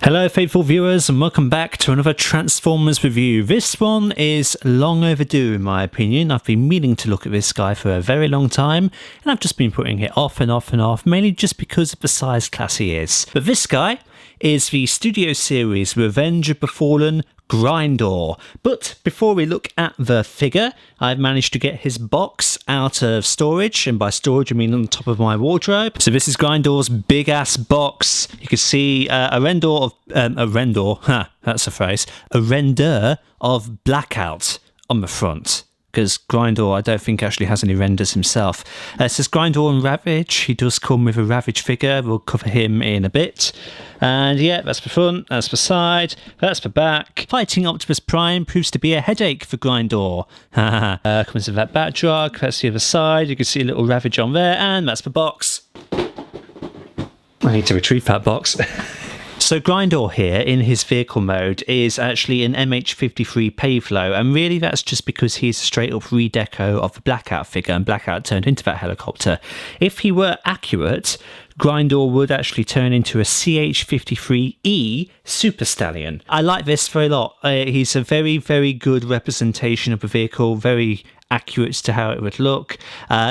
Hello faithful viewers and welcome back to another Transformers review. This one is long overdue in my opinion. I've been meaning to look at this guy for a very long time and I've just been putting it off and off and off, mainly just because of the size class he is. But this guy is the Studio Series Revenge of the Fallen Grindor. But before we look at the figure, I've managed to get his box out of storage, and by storage I mean on top of my wardrobe. So this is Grindor's big ass box. You can see a render of Blackout on the front, because Grindor I don't think actually has any renders himself. It says Grindor and Ravage. He does come with a Ravage figure. We'll cover him in a bit. And yeah, that's the front, that's the side, that's the back. Fighting Optimus Prime proves to be a headache for Grindor. Comes with that backdrop, that's the other side. You can see a little Ravage on there, and that's the box. I need to retrieve that box. So Grindor here in his vehicle mode is actually an MH53 Pavelo, and really that's just because he's a straight up redeco of the Blackout figure, and Blackout turned into that helicopter. If he were accurate, Grindor would actually turn into a CH-53E Super Stallion. I like this very lot. He's a very, very good representation of the vehicle, very accurate to how it would look.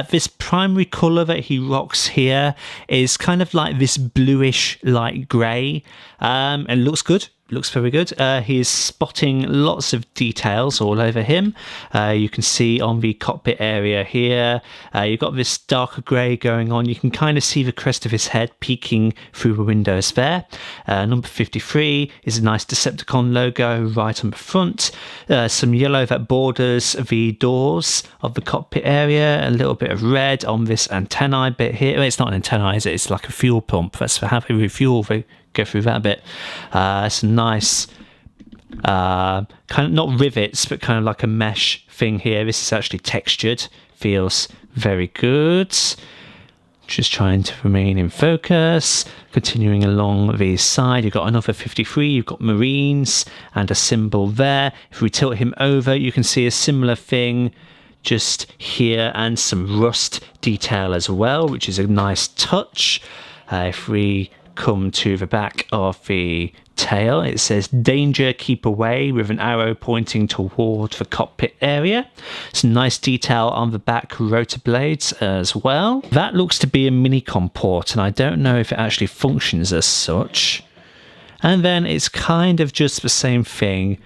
This primary colour that he rocks here is kind of like this bluish light grey, and looks good. Looks very good. He's spotting lots of details all over him. You can see on the cockpit area here, you've got this darker grey going on. You can kind of see the crest of his head peeking through the windows there. Number 53 is a nice Decepticon logo right on the front. Some yellow that borders the doors of the cockpit area. A little bit of red on this antennae bit here. Well, it's not an antennae, is it? It's like a fuel pump. That's for how they refuel. Go through that a bit. Some nice kind of not rivets but kind of like a mesh thing here. This is actually textured, feels very good. Just trying to remain in focus. Continuing along the side, you've got another 53, you've got Marines and a symbol there. If we tilt him over, you can see a similar thing just here, and some rust detail as well, which is a nice touch. If we come to the back of the tail, it says danger, keep away, with an arrow pointing toward the cockpit area. Some nice detail on the back rotor blades as well. That looks to be a minicom port, and I don't know if it actually functions as such. And then it's kind of just the same thing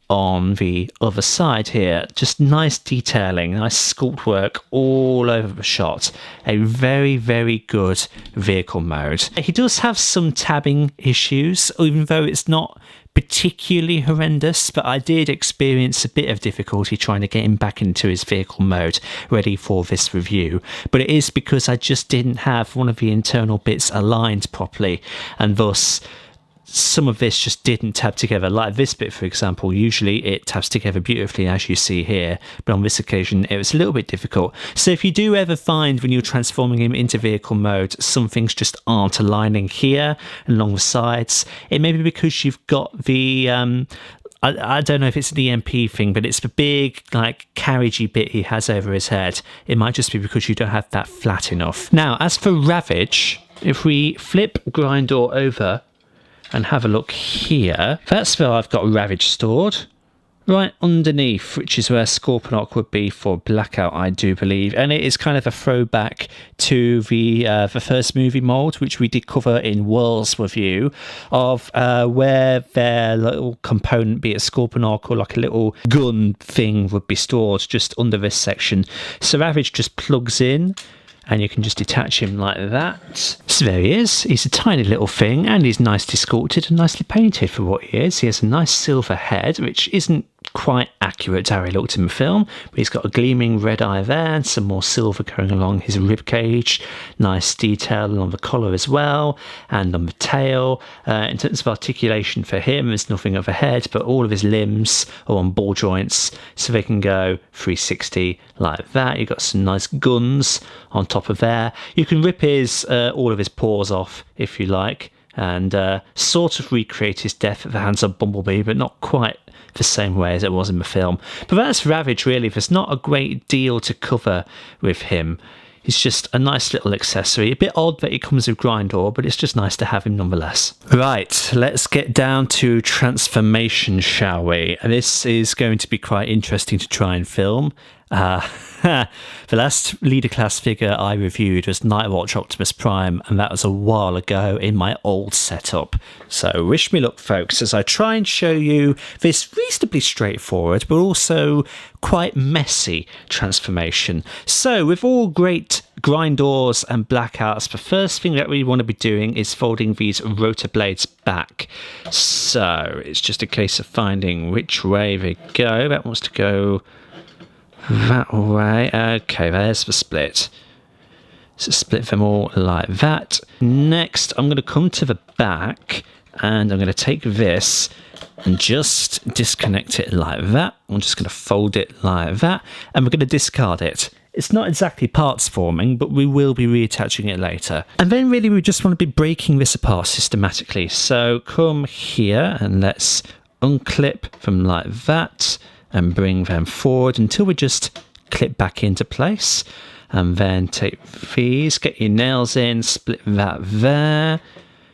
on the other side here. Just nice detailing, nice sculpt work all over the shot. A very, very good vehicle mode. He does have some tabbing issues, even though it's not particularly horrendous, but I did experience a bit of difficulty trying to get him back into his vehicle mode ready for this review. But it is because I just didn't have one of the internal bits aligned properly, and thus some of this just didn't tab together. Like this bit, for example, usually it tabs together beautifully, as you see here, but on this occasion it was a little bit difficult. So if you do ever find when you're transforming him into vehicle mode, some things just aren't aligning here and along the sides, it may be because you've got the I don't know if it's the EMP thing, but it's the big, like, carriagey bit he has over his head. It might just be because you don't have that flat enough. Now, as for Ravage, if we flip Grindor over and have a look here, that's where I've got Ravage stored, right underneath, which is where Scorponok would be for Blackout, I do believe. And it is kind of a throwback to the first movie mold, which we did cover in World's review, of where their little component, be it Scorponok or like a little gun thing, would be stored just under this section. So Ravage just plugs in, and you can just detach him like that. So there he is. He's a tiny little thing, and he's nicely sculpted and nicely painted for what he is. He has a nice silver head, which isn't quite accurate to how he looked in the film, but he's got a gleaming red eye there and some more silver going along his rib cage. Nice detail along the collar as well, and on the tail. In terms of articulation for him, there's nothing of a head, but all of his limbs are on ball joints, so they can go 360 like that. You've got some nice guns on top of there. You can rip his all of his paws off if you like, and sort of recreate his death at the hands of Bumblebee, but not quite the same way as it was in the film. But that's Ravage, really. There's not a great deal to cover with him. He's just a nice little accessory. A bit odd that he comes with Grindor, but it's just nice to have him nonetheless. Right, let's get down to transformation, shall we? This is going to be quite interesting to try and film. The last leader class figure I reviewed was Nightwatch Optimus Prime, and that was a while ago in my old setup. So wish me luck, folks, as I try and show you this reasonably straightforward but also quite messy transformation. So with all great Grindors and Blackouts, the first thing that we want to be doing is folding these rotor blades back. So it's just a case of finding which way they go. That wants to go that way. Okay, there's the split. So split them all like that. Next, I'm going to come to the back and I'm going to take this and just disconnect it like that. I'm just going to fold it like that and we're going to discard it. It's not exactly parts forming, but we will be reattaching it later. And then really we just want to be breaking this apart systematically. So come here and let's unclip them like that and bring them forward until we just clip back into place. And then take these, get your nails in, split that there,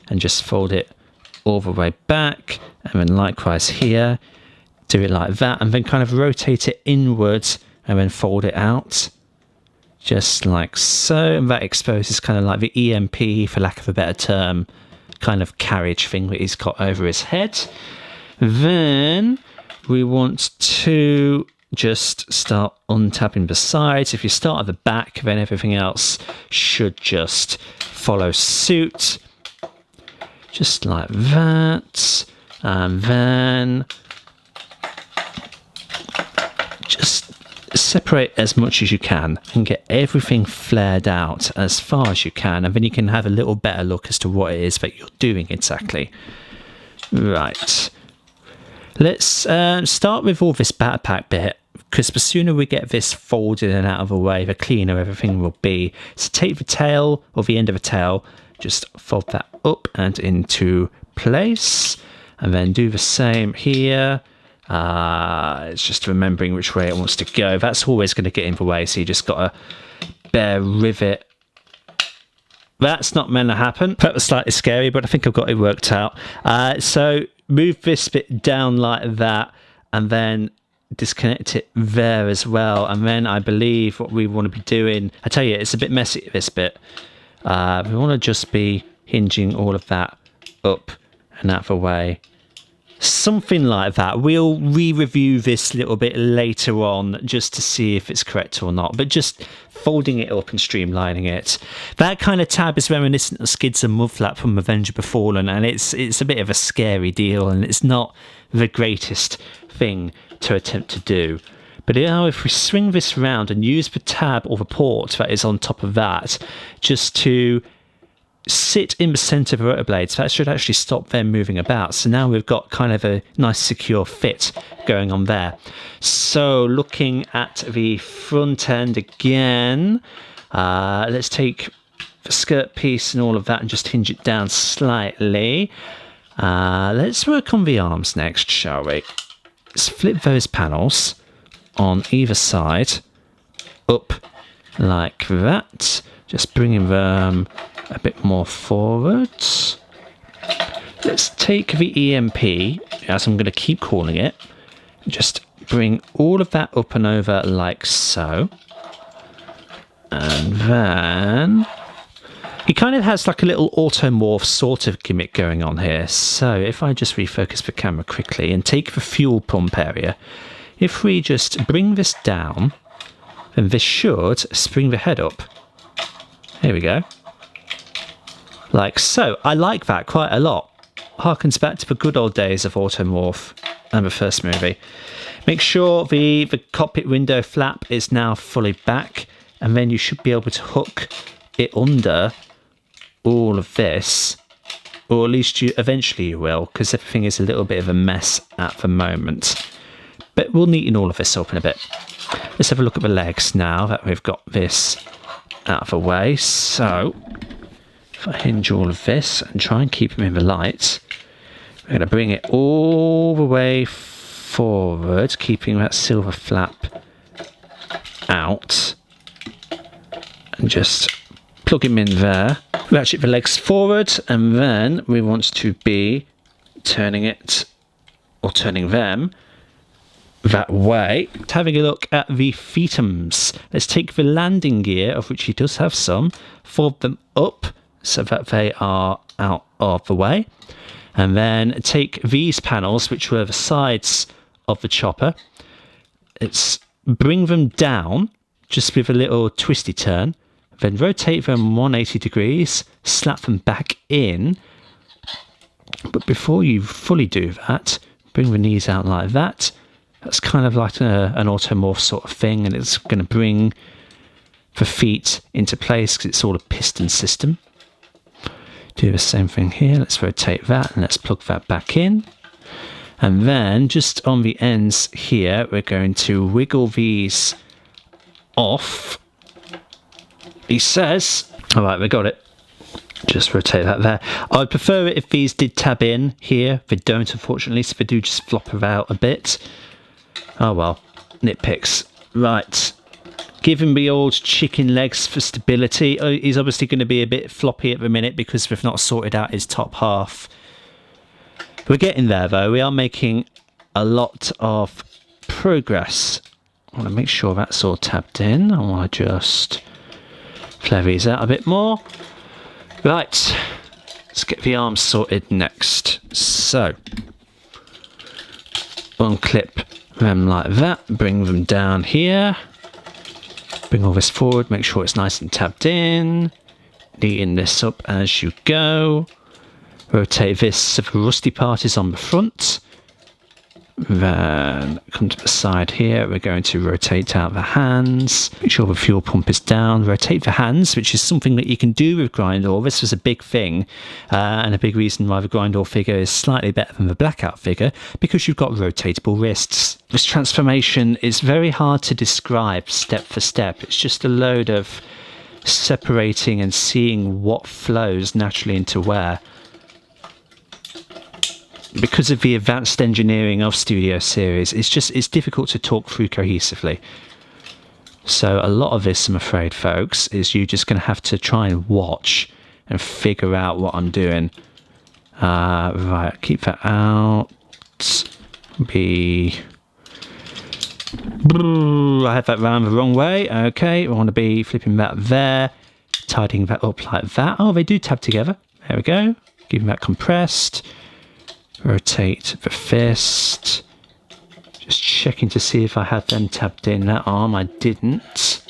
and just fold it all the way back. And then likewise here, do it like that, and then kind of rotate it inwards and then fold it out. Just like so, and that exposes kind of like the EMP, for lack of a better term, kind of carriage thing that he's got over his head. Then we want to just start untapping the sides. If you start at the back, then everything else should just follow suit. Just like that. And then just separate as much as you can and get everything flared out as far as you can. And then you can have a little better look as to what it is that you're doing exactly. Right. Let's start with all this backpack bit, because the sooner we get this folded and out of the way, the cleaner everything will be. So take the tail, or the end of the tail, just fold that up and into place, and then do the same here. It's just remembering which way it wants to go. That's always going to get in the way, so you just got to bear with it. That's not meant to happen. That was slightly scary, but I think I've got it worked out. So move this bit down like that and then disconnect it there as well. And then I believe what we want to be doing, I tell you, it's a bit messy, this bit. We want to just be hinging all of that up and out of the way. Something like that. We'll re-review this little bit later on just to see if it's correct or not, but just folding it up and streamlining it. That kind of tab is reminiscent of Skids and Mudflap from Avenger Befallen, and it's a bit of a scary deal, and it's not the greatest thing to attempt to do. But now if we swing this around and use the tab or the port that is on top of that just to sit in the center of the rotor blades, that should actually stop them moving about. So now we've got kind of a nice secure fit going on there. So looking at the front end again, let's take the skirt piece and all of that and just hinge it down slightly. Let's work on the arms next, shall we? Let's flip those panels on either side up like that, just bringing them a bit more forward. Let's take the EMP, as I'm going to keep calling it, just bring all of that up and over like so. And then he kind of has like a little automorph sort of gimmick going on here. So if I just refocus the camera quickly and take the fuel pump area, if we just bring this down, then this should spring the head up. Here we go. Like so. I like that quite a lot. Harkens back to the good old days of Automorph and the first movie. Make sure the cockpit window flap is now fully back, and then you should be able to hook it under all of this, or at least eventually you will, because everything is a little bit of a mess at the moment. But we'll neaten all of this up in a bit. Let's have a look at the legs now that we've got this out of the way. So if I hinge all of this and try and keep them in the light, we're going to bring it all the way forward, keeping that silver flap out. and just plug him in there. Ratchet the legs forward, and then we want to be turning it, or turning them, that way. Having a look at the feetums. Let's take the landing gear, of which he does have some, fold them up so that they are out of the way. And then take these panels, which were the sides of the chopper. Let's bring them down, just with a little twisty turn. Then rotate them 180 degrees, slap them back in. But before you fully do that, bring the knees out like that. That's kind of like an automorph sort of thing, and it's going to bring the feet into place because it's all a piston system. Do the same thing here. Let's rotate that and let's plug that back in. And then just on the ends here, we're going to wiggle these off. He says, all right, we got it. Just rotate that there. I'd prefer it if these did tab in here. They don't, unfortunately, so they do just flop about a bit. Oh well, nitpicks. Right. Give him the old chicken legs for stability. Oh, he's obviously going to be a bit floppy at the minute because we've not sorted out his top half. We're getting there though. We are making a lot of progress. I want to make sure that's all tabbed in. I want to just flare these out a bit more. Right, let's get the arms sorted next. So, unclip them like that, bring them down here, bring all this forward, make sure it's nice and tabbed in, neaten this up as you go, rotate this so the rusty part is on the front. Then come to the side here, we're going to rotate out the hands, make sure the fuel pump is down, rotate the hands, which is something that you can do with Grindor. This was a big thing, and a big reason why the Grindor figure is slightly better than the Blackout figure, because you've got rotatable wrists. This transformation is very hard to describe step for step. It's just a load of separating and seeing what flows naturally into where. Because of the advanced engineering of Studio Series, it's difficult to talk through cohesively. So a lot of this, I'm afraid, folks, is you're just going to have to try and watch and figure out what I'm doing. Right, keep that out. I had that round the wrong way. Okay, I want to be flipping that there, tidying that up like that. Oh, they do tab together. There we go. Keeping that compressed. Rotate the fist. Just checking to see if I had them tabbed in. That arm I didn't.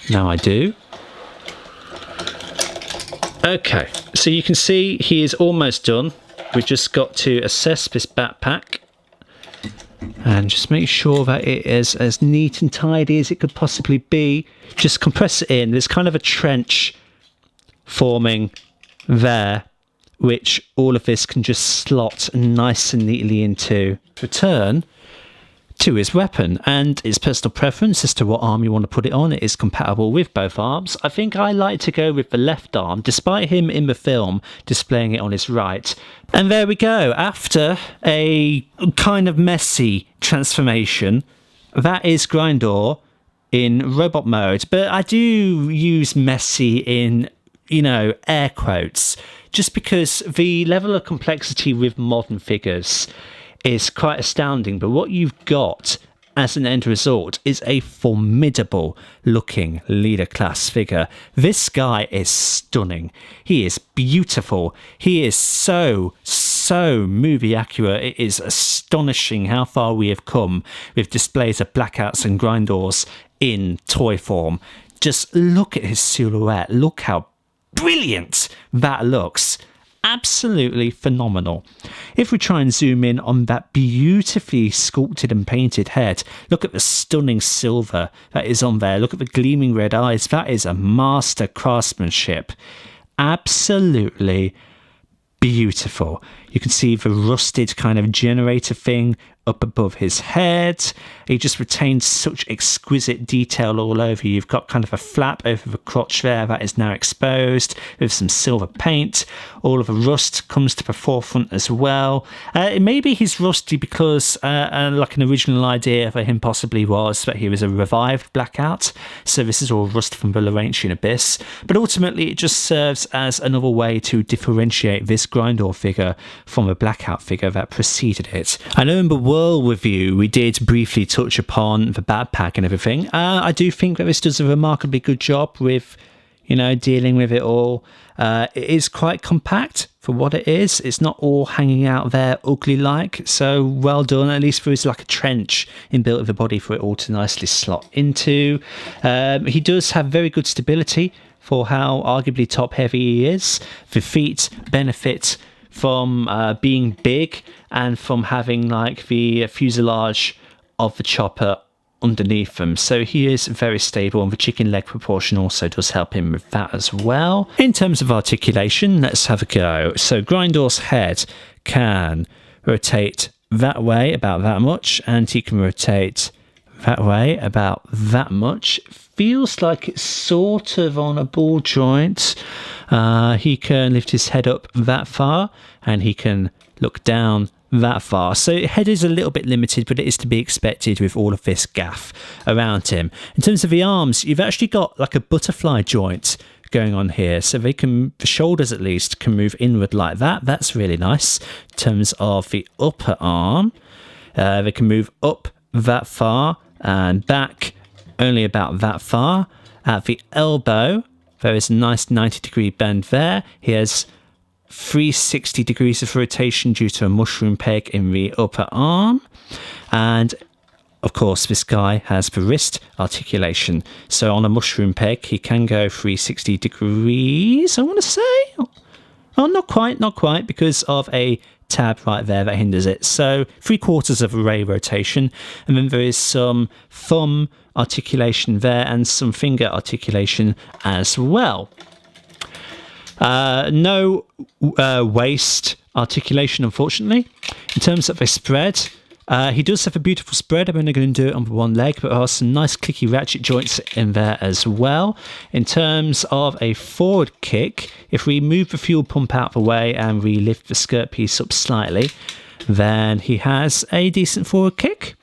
Now I do. Okay, so you can see he is almost done. We've just got to assess this backpack and just make sure that it is as neat and tidy as it could possibly be. Just compress it in. There's kind of a trench forming there, which all of this can just slot nice and neatly into. Return to his weapon, and his personal preference as to what arm you want to put it on. It is compatible with both arms. I think I like to go with the left arm, despite him in the film displaying it on his right. And there we go. After a kind of messy transformation, that is Grindor in robot mode. But I do use messy in, you know, air quotes, just because the level of complexity with modern figures is quite astounding. But what you've got as an end result is a formidable looking leader class figure. This guy is stunning. He is beautiful. He is so movie accurate. It is astonishing how far we have come with displays of Blackouts and Grindors in toy form. Just look at his silhouette. Look how brilliant that looks. Absolutely phenomenal. If we try and zoom in on that beautifully sculpted and painted head, look at the stunning silver that is on there. Look at the gleaming red eyes. That is a master craftsmanship. Absolutely beautiful. You can see the rusted kind of generator thing up above his head. He just retains such exquisite detail all over. You've got kind of a flap over the crotch there that is now exposed with some silver paint. All of the rust comes to the forefront as well. Maybe he's rusty because like an original idea for him possibly was that he was a revived Blackout. So this is all rust from the Laurentian Abyss. But ultimately it just serves as another way to differentiate this Grindor figure from a Blackout figure that preceded it. I know in the World review we did briefly touch upon the backpack and everything. I do think that this does a remarkably good job with, you know, dealing with it all. It is quite compact for what it is. It's not all hanging out there ugly like, so well done. At least there is like a trench inbuilt of the body for it all to nicely slot into. He does have very good stability for how arguably top heavy he is. The feet benefit from being big and from having like the fuselage of the chopper underneath them, so he is very stable, and the chicken leg proportion also does help him with that as well. In terms of articulation, let's have a go. So Grindor's head can rotate that way about that much, and he can rotate that way about that much. Feels like it's sort of on a ball joint. He can lift his head up that far, and he can look down that far. So head is a little bit limited, but it is to be expected with all of this gaff around him. In terms of the arms, you've actually got like a butterfly joint going on here, so they can, the shoulders at least, can move inward like that. That's really nice. In terms of the upper arm, they can move up that far and back only about that far. At the elbow, there is a nice 90-degree bend there. He has 360 degrees of rotation due to a mushroom peg in the upper arm, and of course this guy has the wrist articulation, so on a mushroom peg he can go 360 degrees, I want to say. Oh, not quite, because of a tab right there that hinders it. So 3/4 of a ray rotation, and then there is some thumb articulation there and some finger articulation as well. No waist articulation, unfortunately. In terms of a spread, he does have a beautiful spread. I'm only going to do it on one leg, but there are some nice clicky ratchet joints in there as well. In terms of a forward kick, if we move the fuel pump out of the way and we lift the skirt piece up slightly, then he has a decent forward kick.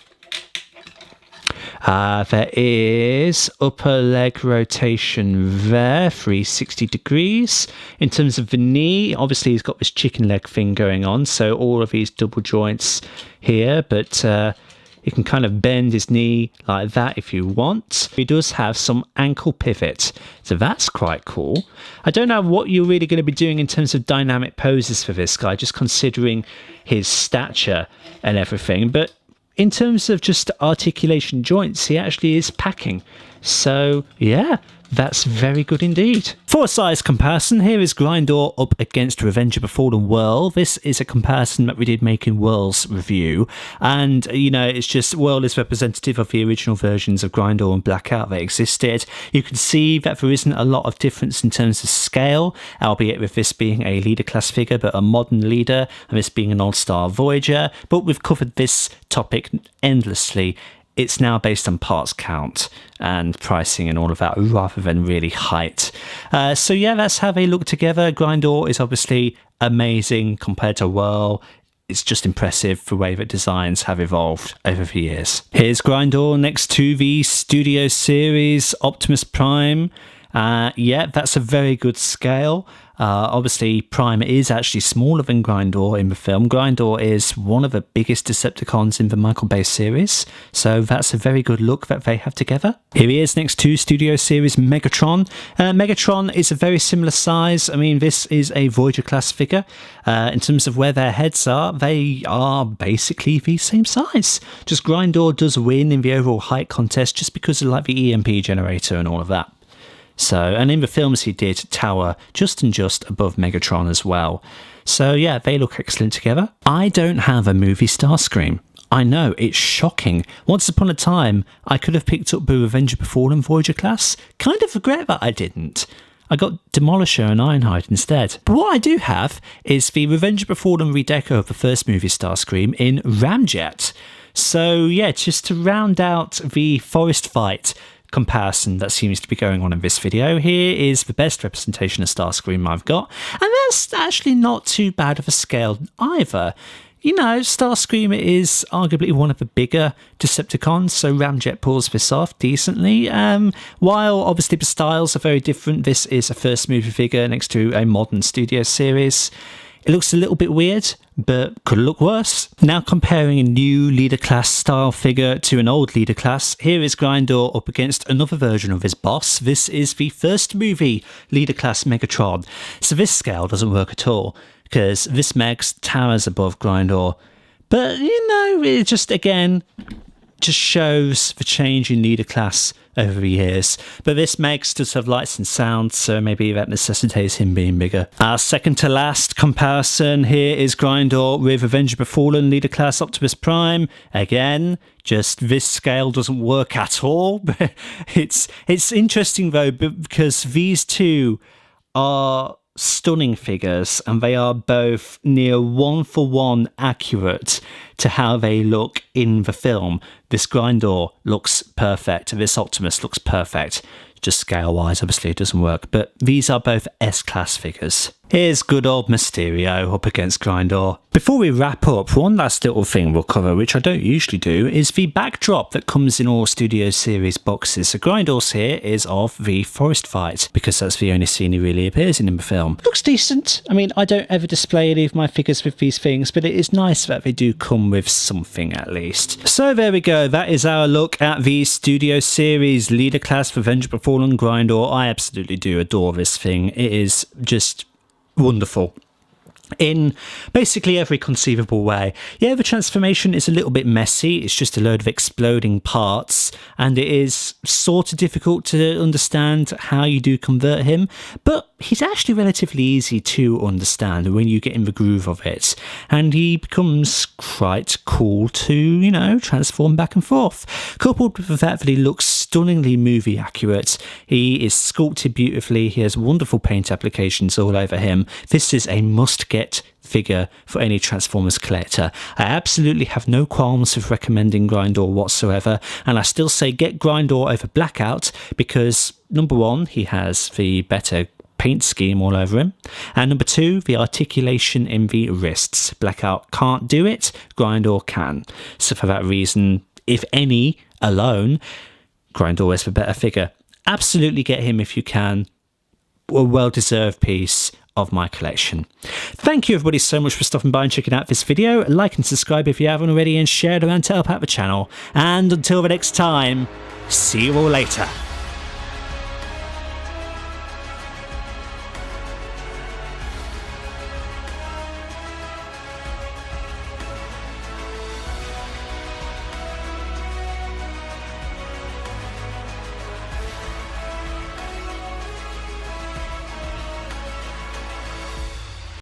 There is upper leg rotation there, 360 degrees. In terms of the knee, obviously he's got this chicken leg thing going on, so all of these double joints here, but you can kind of bend his knee like that if you want. He does have some ankle pivot, so that's quite cool. I don't know what you're really going to be doing in terms of dynamic poses for this guy, just considering his stature and everything, but in terms of just articulation joints, he actually is packing. So yeah, that's very good indeed. For a size comparison, here is Grindor up against Revenge of the Fallen World. This is a comparison that we did make in World's review, and you know, it's just World is representative of the original versions of Grindor and Blackout that existed. You can see that there isn't a lot of difference in terms of scale, albeit with this being a leader class figure but a modern leader, and this being an all-star Voyager. But we've covered this topic endlessly. It's now based on parts count and pricing and all of that, rather than really height. So yeah, that's how they look together. Grindor is obviously amazing compared to Whirl. It's just impressive the way that designs have evolved over the years. Here's Grindor next to the Studio Series Optimus Prime. Yeah, that's a very good scale. Obviously, Prime is actually smaller than Grindor in the film. Grindor is one of the biggest Decepticons in the Michael Bay series, so that's a very good look that they have together. Here he is next to Studio Series Megatron. Megatron is a very similar size. I mean, this is a Voyager class figure. In terms of where their heads are, they are basically the same size. Just Grindor does win in the overall height contest just because of like the EMP generator and all of that. So, and in the films he did tower just above Megatron as well. So yeah, they look excellent together. I don't have a movie Starscream. I know, it's shocking. Once upon a time, I could have picked up the Revenge of the Fallen Voyager class. Kind of regret that I didn't. I got Demolisher and Ironhide instead. But what I do have is the Revenge of the Fallen redeco of the first movie Starscream in Ramjet. So yeah, just to round out the forest fight comparison that seems to be going on in this video, here is the best representation of Starscream I've got, and that's actually not too bad of a scale either. You know, Starscream is arguably one of the bigger Decepticons, so Ramjet pulls this off decently. While obviously the styles are very different, this is a first movie figure next to a modern studio series. It looks a little bit weird, but could look worse. Now comparing a new leader class style figure to an old leader class, here is Grindor up against another version of his boss. This is the first movie leader class Megatron. So this scale doesn't work at all, because this Megs towers above Grindor. But, you know, it just, again, just shows the change in leader class over the years. But this Megs does have lights and sound, so maybe that necessitates him being bigger. Our second to last comparison here is Grindor with Revenge of the Fallen leader class Optimus Prime. Again, just this scale doesn't work at all. It's interesting though, because these two are stunning figures, and they are both near 1-for-1 accurate to how they look in the film. This Grindor looks perfect, this Optimus looks perfect. Just scale wise, obviously it doesn't work, but these are both S-class figures. Here's good old Mysterio up against Grindor. Before we wrap up, one last little thing we'll cover, which I don't usually do, is the backdrop that comes in all Studio Series boxes. So Grindor's here is of the forest fight, because that's the only scene he really appears in the film. Looks decent. I mean, I don't ever display any of my figures with these things, but it is nice that they do come with something at least. So there we go, that is our look at the Studio Series Leader Class Revenge of the Fallen Grindor. I absolutely do adore this thing. It is just wonderful in basically every conceivable way. Yeah, the transformation is a little bit messy. It's just a load of exploding parts, and it is sort of difficult to understand how you do convert him, but he's actually relatively easy to understand when you get in the groove of it, and he becomes quite cool to, you know, transform back and forth. Coupled with the fact that he looks stunningly movie accurate, he is sculpted beautifully, he has wonderful paint applications all over him. This is a must-get figure for any Transformers collector. I absolutely have no qualms with recommending Grindor whatsoever, and I still say get Grindor over Blackout because, number one, he has the better paint scheme all over him, and number two, the articulation in the wrists. Blackout can't do it, Grindor can. So for that reason, if any alone, Grindor is the better figure. Absolutely get him if you can. A well-deserved piece of my collection. Thank you everybody so much for stopping by and checking out this video. Like and subscribe if you haven't already, and share it around to help out the channel. And until the next time, see you all later.